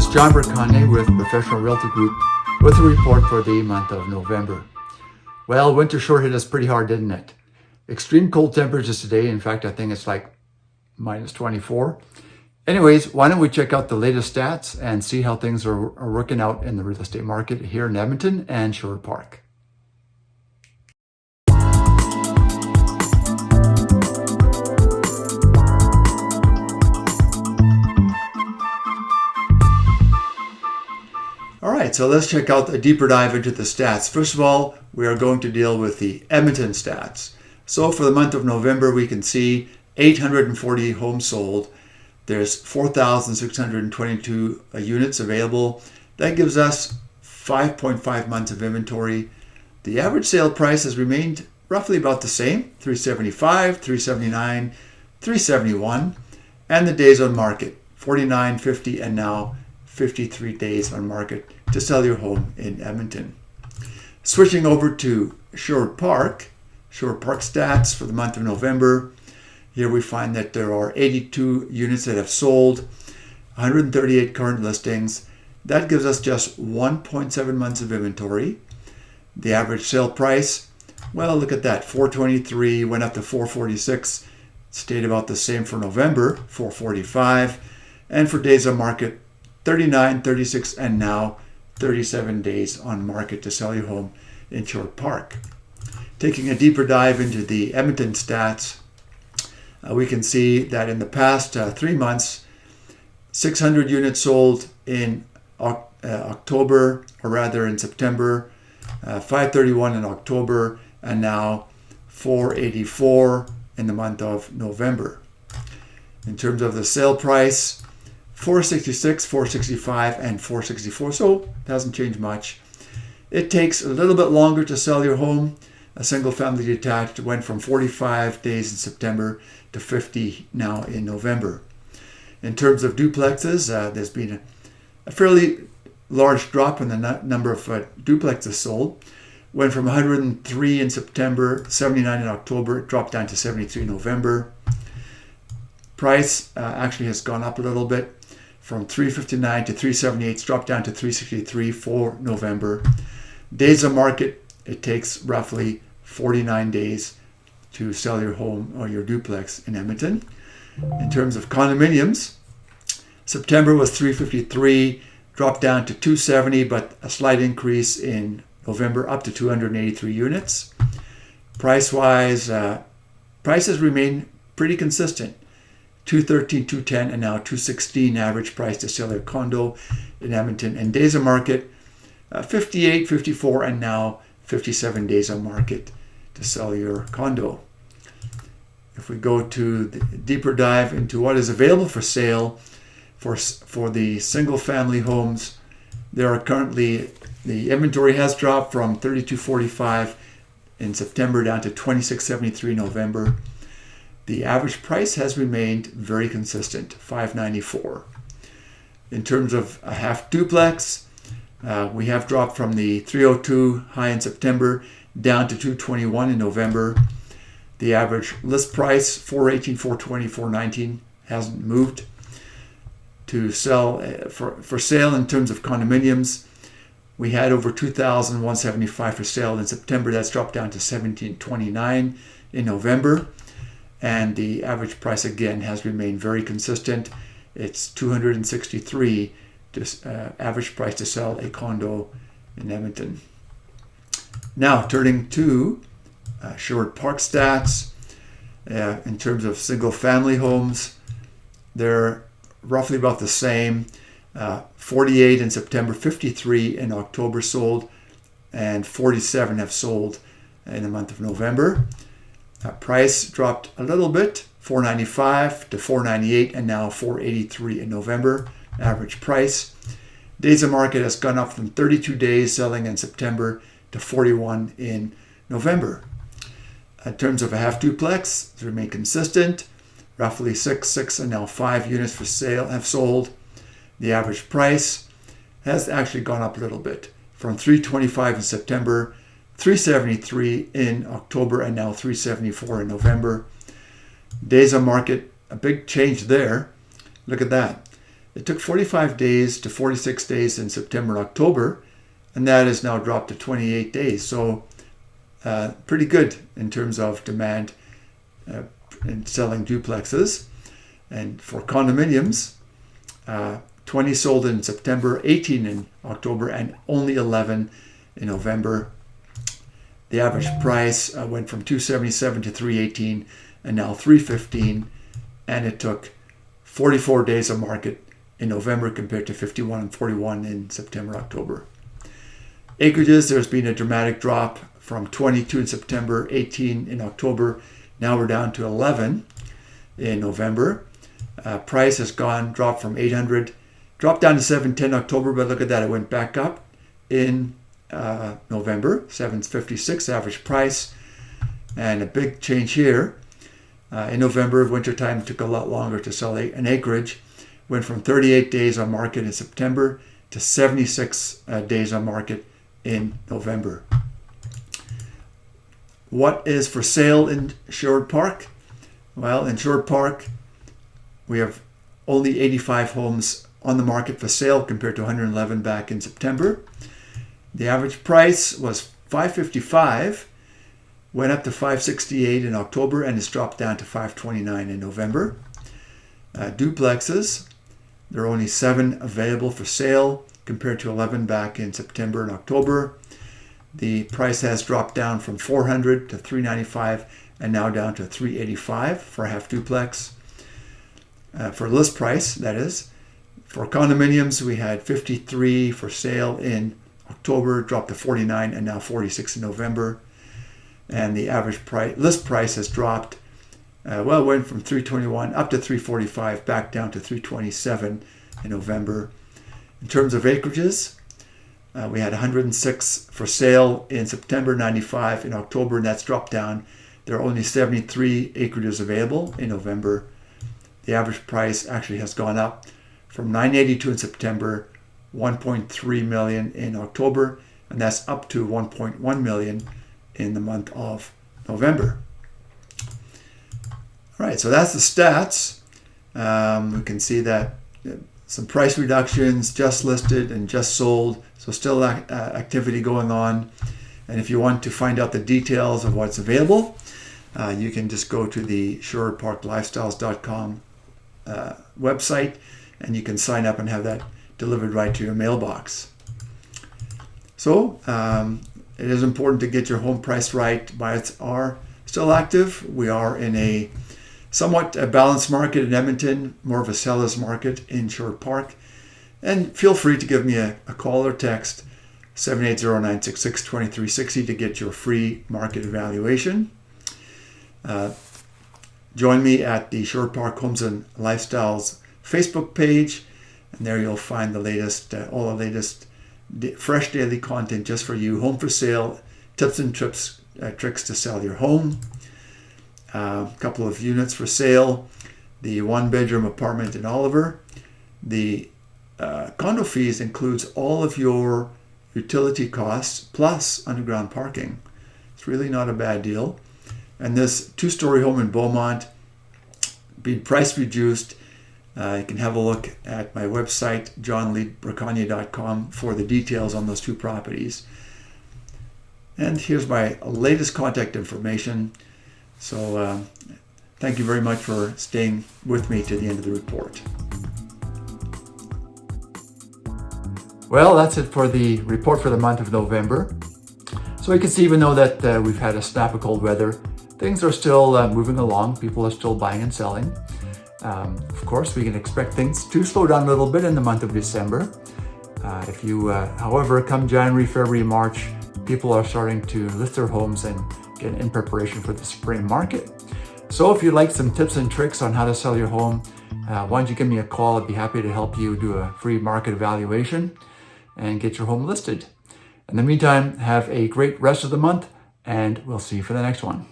is John Braconnier with Professional Realty Group with a report for the month of November. Well, winter sure hit us pretty hard, didn't it? Extreme cold temperatures today. In fact, I think it's like minus 24. Anyways, why don't we check out the latest stats and see how things are working out in the real estate market here in Edmonton and Sherwood Park. All right, so let's check out a deeper dive into the stats. First of all, we are going to deal with the Edmonton stats. So for the month of November, we can see 840 homes sold. There's 4,622 units available. That gives us 5.5 months of inventory. The average sale price has remained roughly about the same, 375, 379, 371. And the days on market, 49, 50, and now 53 days on market to sell your home in Edmonton. Switching over to Sherwood Park stats for the month of November. Here we find that there are 82 units that have sold, 138 current listings. That gives us just 1.7 months of inventory. The average sale price, well, look at that, 423, went up to 446, stayed about the same for November, 445. And for days on market, 39, 36, and now 37 days on market to sell your home in Sherwood Park. Taking a deeper dive into the Edmonton stats, we can see that in the past 3 months, 600 units sold in October, or rather in September, 531 in October, and now 484 in the month of November. In terms of the sale price, 466, 465, and 464, so it hasn't changed much. It takes a little bit longer to sell your home. A single family detached went from 45 days in September to 50 now in November. In terms of duplexes, there's been a fairly large drop in the number of duplexes sold. Went from 103 in September, 79 in October, it dropped down to 73 in November. Price actually has gone up a little bit, from 359 to 378, it's dropped down to 363 for November. Days on market, it takes roughly 49 days to sell your home or your duplex in Edmonton. In terms of condominiums, September was 353, dropped down to 270, but a slight increase in November up to 283 units. Price-wise, prices remain pretty consistent. 213, 210, and now 216 average price to sell your condo in Edmonton. And days on market, 58, 54, and now 57 days on market to sell your condo. If we go to the deeper dive into what is available for sale for the single family homes, there are currently, the inventory has dropped from 3245 in September down to 2673 in November. The average price has remained very consistent, $594. In terms of a half duplex, we have dropped from the 302 high in September down to 221 in November. The average list price, $418, $420, $419, hasn't moved. To sell, for sale in terms of condominiums, we had over 2,175 for sale in September. That's dropped down to 1,729 in November. And the average price again has remained very consistent. It's $263 average price to sell a condo in Edmonton. Now turning to Sherwood Park stats. In terms of single family homes, they're roughly about the same. 48 in September, 53 in October sold, and 47 have sold in the month of November. Price dropped a little bit, $495 to $498, and now $483 in November, average price. Days on market has gone up from 32 days selling in September to 41 in November. In terms of a half duplex, it's remained consistent. Roughly 6, and now 5 units for sale have sold. The average price has actually gone up a little bit, from $325 in September, $373 in October, and now $374 in November. Days on market, a big change there. Look at that. It took 45 days to 46 days in September and October, and that has now dropped to 28 days. So pretty good in terms of demand in selling duplexes. And for condominiums, 20 sold in September, 18 in October, and only 11 in November. The average price went from $277 to $318 and now $315, and it took 44 days of market in November compared to 51 and 41 in September, October. Acreages, there's been a dramatic drop from 22 in September, 18 in October. Now we're down to 11 in November. Price has dropped from 800, dropped down to 710 October, but look at that, it went back up in November, 756 average price, and a big change here. In November, wintertime took a lot longer to sell an acreage. Went from 38 days on market in September to 76 days on market in November. What is for sale in Sherwood Park? Well, in Sherwood Park, we have only 85 homes on the market for sale compared to 111 back in September. The average price was $555, went up to $568 in October, and it's dropped down to $529 in November. Duplexes, there are only 7 available for sale compared to 11 back in September and October. The price has dropped down from $400 to $395 and now down to $385 for a half duplex. For list price, that is. For condominiums, we had 53 for sale in October, dropped to 49 and now 46 in November. And the average list price has dropped, went from $321 up to $345, back down to $327 in November. In terms of acreages, we had 106 for sale in September, 95 in October, and that's dropped down. There are only 73 acreages available in November. The average price actually has gone up from $982 in September, $1.3 million in October, and that's up to $1.1 million in the month of November. All right, so that's the stats. We can see that some price reductions, just listed and just sold, so still activity going on. And if you want to find out the details of what's available, you can just go to the SherwoodParkLifestyles.com website, and you can sign up and have that delivered right to your mailbox. So it is important to get your home price right. Buyers are still active. We are in a somewhat balanced market in Edmonton, more of a seller's market in Sherwood Park. And feel free to give me a call or text 780-966-2360 to get your free market evaluation. Join me at the Sherwood Park Homes and Lifestyles Facebook page, and there you'll find the latest, all the latest fresh daily content just for you. Home for sale, tips and tricks to sell your home. A couple of units for sale. The 1-bedroom apartment in Oliver. The condo fees includes all of your utility costs plus underground parking. It's really not a bad deal. And this 2-story home in Beaumont, being price reduced. You can have a look at my website, johnleebraconnier.com, for the details on those 2 properties. And here's my latest contact information. So thank you very much for staying with me to the end of the report. Well, that's it for the report for the month of November. So you can see, even though that we've had a snap of cold weather, things are still moving along. People are still buying and selling. Of course, we can expect things to slow down a little bit in the month of December. However, come January, February, March, people are starting to list their homes and get in preparation for the spring market. So if you'd like some tips and tricks on how to sell your home, why don't you give me a call? I'd be happy to help you do a free market evaluation and get your home listed. In the meantime, have a great rest of the month, and we'll see you for the next one.